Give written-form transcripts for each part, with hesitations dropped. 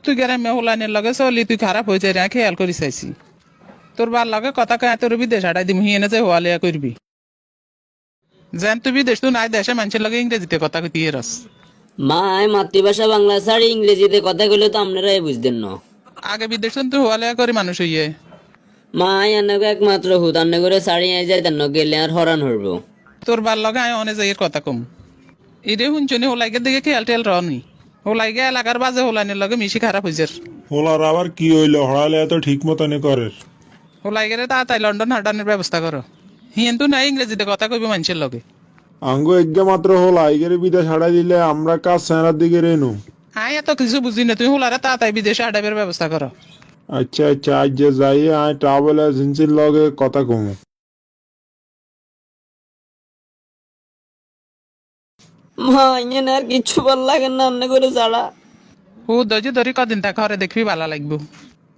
তুই গ্রামে হোলানের লগে চলি তুই খারাপ হয়ে যায় খেয়াল করি চাইছি তোর বার লগে কথা কয়ে তোর বিদেশ হাঁটাই দিম হিয়েনে যে হোয়ালিয়া করবি যেন তুই বিদেশ তুই নাই দেশে মানুষের লগে ইংরেজিতে কথা কইতে রাস মা আমি মাতৃভাষা বাংলা ছাড়ি ইংরেজিতে কথা কইলে তো আপনারাই বুঝতেন না। আগে বিদেশ তুই হোয়ালিয়া করি মানুষ হইয়ে মা আন্নাকে একমাত্র হুত আন্না করে ছাড়ি যাইতেন না গেলে আর হরান হরব। তোর বার লগে আমি অনেক জায়গার কথা কম ইরে শুনছনি হোলাইকে দিকে খেয়াল টেয়াল রনি হোলাইকে এলাকার বাজে হোলানের লগে মিশি খারাপ হয়েছে হোলার আবার কি হইলো হড়ালে এত ঠিক মতনে করে হোলাইকে তাড়াতাড়ি লন্ডন হাঁটানোর ব্যবস্থা করো হিয়েন তুই নাই ইংরেজিতে কথা কইবি মানুষের লগে আঙ্গ একগে মাত্র হোলা আইগের বিদেশ হারাই দিলে আমরা কাজ সেনার দিকে রেনু। আয় এত কিছু বুঝি না তুই হোলারে তাড়াতাড়ি বিদেশে হাঁটাবের ব্যবস্থা করো আচ্ছা আচ্ছা আজ যে যাই আয় ট্রাভেল এজেন্সির লগে কথা কমু। মা ইঞ্জিন আর কিচ্ছু ভাল লাগে না আন্না করে ছাড়া। ধৈর্য ধরি কদিন তা ঘরে দেখবি ভালো লাগবো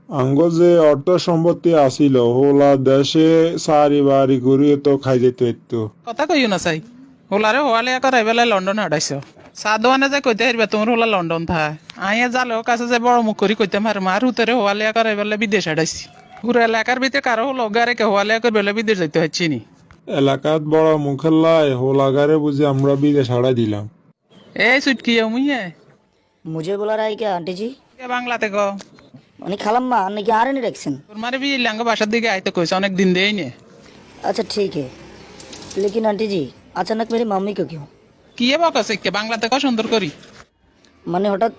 আঙ্গ যে অর্থ সম্পত্তি আসিল হোলা দেশে সারি বাড়ি করিয়ে তো খাই যেত একটু কথা কইও না চাই হোলারে হোয়ালে করাই বেলায় লন্ডন হাঁটাইছ সাদোয়ানে যে কইতে হারবে তোমার হোলা লন্ডন থায় আইয়া জালো কাছে যে বড় মুখ করি কইতে মার মার হুতরে হোয়ালিয়া করাই বেলা বিদেশ হাঁটাইছি পুরো এলাকার ভিতরে কারো হলো গারে কে হোয়ালিয়া করে বেলা বিদেশ যাইতে হচ্ছে নি এলাকাত বড় মুখের লাই হোলাগারে বুঝি আমরা বিদেশ হারাই দিলাম। এই সুটকি মুইয়ে मुझे बुला रहा है क्या आंटी जी? বাংলাতে ক उन्हें खालम्मा अन्ने की आ रहे नहीं रेक्सन। তোর মারে বি লাঙ্গ বাসার দিকে আইতে কইছে অনেক দিন দেই নে अच्छा ठीक है, लेकिन आंटी जी अचानक मेरी मम्मी को क्यों? কি এ বকছে কে বাংলাতে ক সুন্দর করি मैंने हठात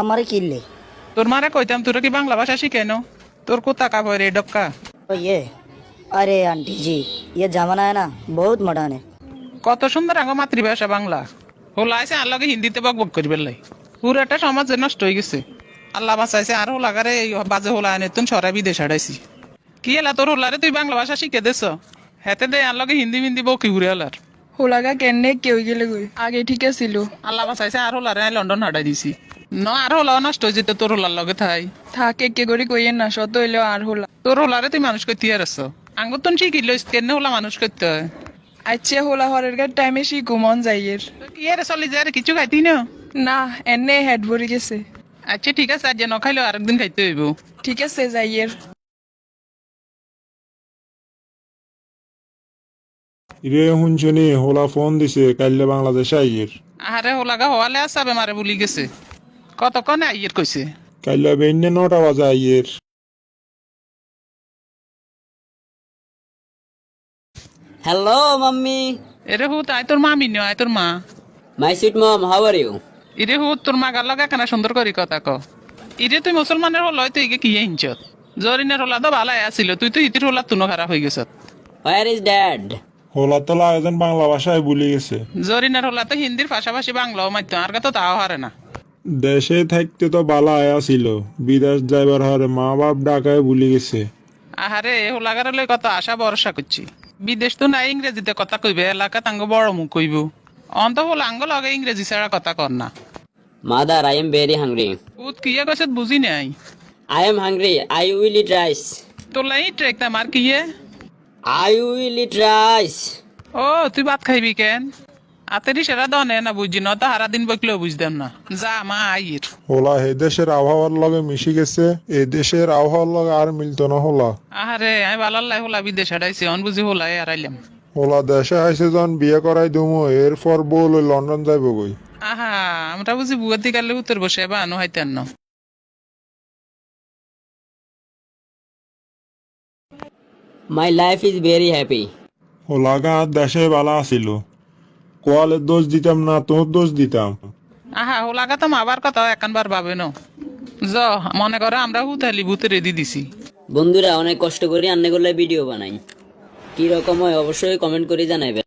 हमारे किले তোর মারে কইতাম তোর কি বাংলা ভাষা শিখাই ন তোর কোথা কাপড় রে ডক্কা तो ये अरे आंटी जी ये जमाना है ना बहुत मॉडर्न है। কত সুন্দর আঙ্গ মাতৃভাষা বাংলা হোলাইছে আর লগে হিন্দিতে বক বক করি বেলাই পুরাটা সমাজ যে নষ্ট হয়ে গেছে আল্লাহ বাঁচাইছে আর হোলাগারে এই বাজে হোলা আনে তুই সরাই বিদেশ হারাইছি কি এলা তোর হোলারে তুই বাংলা ভাষা শিখে দেছ হেতে দে আর লগে হিন্দি মিন্দি বকি ঘুরে হলার হোলাগা কেনে কেউ গেলে গই আগে ঠিক ছিল আল্লাহ বাঁচাইছে আর হোলারে আমি লন্ডন হাঁটাই দিছি ন আর হোলাও নষ্ট হয়ে যেত তোর হোলার লগে থাই থাকে কে করে কইয়েন না শত হইলেও আর হোলা তোর হোলারে তুই মানুষ করতে আরছ আঙ্গুর তুন শিখিল কেন হোলা মানুষ করতে হয় আচ্ছা হোলা হরের গার টাইমে সি ঘুমন যাইয়ের কি এর চলি যায় কিছু খাইতি না না এনে হেড ভরি গেছে আচ্ছা ঠিক আছে আজ ন খাইলেও আরেকদিন খাইতে হইব ঠিক আছে যাইয়ের রে শুনছনি হোলা ফোন দিছে কাইলে বাংলাদেশ আইয়ের আহারে হোলাগা হওয়ালে আসাবে মারে বলি গেছে কতক্ষণে আইয়ের কইছে কাইলে বেইনে 9টা বাজে আইয়ের। Hello mummy. এরে হুত আয় তোর মামি নিও আয় তোর মা my sweet mom how are you? ইরে হুত তোর মা গার লগা কেনা সুন্দর করি কথা ক ইরে তুই মুসলমানের হল তুই ইগে কি হিঞ্চত জরিনের হলা তো ভালাই আছিল তুই তো ইতির হলা তুনো খারাপ হয়ে গেছত হোয়ার ইজ ড্যাড? হোলা তো লাগেন বাংলা ভাষায় ভুলে গেছে। জরিনের হলা তো হিন্দির পাশাপাশি বাংলাও মাইতো আর তো তাও হারে না দেশে থাকতে তো বালা আয়া ছিল বিদেশ যাইবার হরে মা বাপ ডাকায় ভুলে গেছে। আহারে এ হোলাগার লই কত আশা ভরসা করছি বিদেশ তো নাই ইংরেজিতে কথা কইবে এলাকা তাঙ্গ বড় মুখ কইব অন্ত হল আঙ্গ লগে ইংরেজি ছাড়া কথা কর না mother I am very hungry. উত কিয়া কইছত বুঝি নাই I am hungry, I will eat rice. তোলাই ট্রেক তামার কিয়ে আই উইল ইট রাইস। ও তুই ভাত খাইবি কেন আতেরি সেরা দনে না বুঝি না তো হারা দিন বকলেও বুঝতাম না যা মা আইয়ের হোলা হে দেশের আবহাওয়ার লগে মিশে গেছে এ দেশের আবহাওয়ার লগে আর মিলতো না হোলা। আহারে আমি ভালাল্লাই হোলা বিদেশ হারাইছি অন বুঝি হোলাই হারাইলাম হোলা দেশে আইসে যখন বিয়ে করাই দুমু এরপর বউ লই লন্ডন যাইব গই। আহা আমরা বুঝি বুয়াতি কালে উত্তর বসে বা আনো হাইতেন না my life is very happy. হোলা গা দেশে বালা আসিল কোয়ালের দোষ দিতাম না তোর দোষ দিতাম। আহা হোলাগা তো মাবার কথা একানবার ভাবে ন জ মনে করো আমরা হুতালি ভূতে রেডি দিছি বন্ধুরা অনেক কষ্ট করে আন্নে করলে ভিডিও বানাই, কি রকম হয় অবশ্যই কমেন্ট করে জানাইবেন।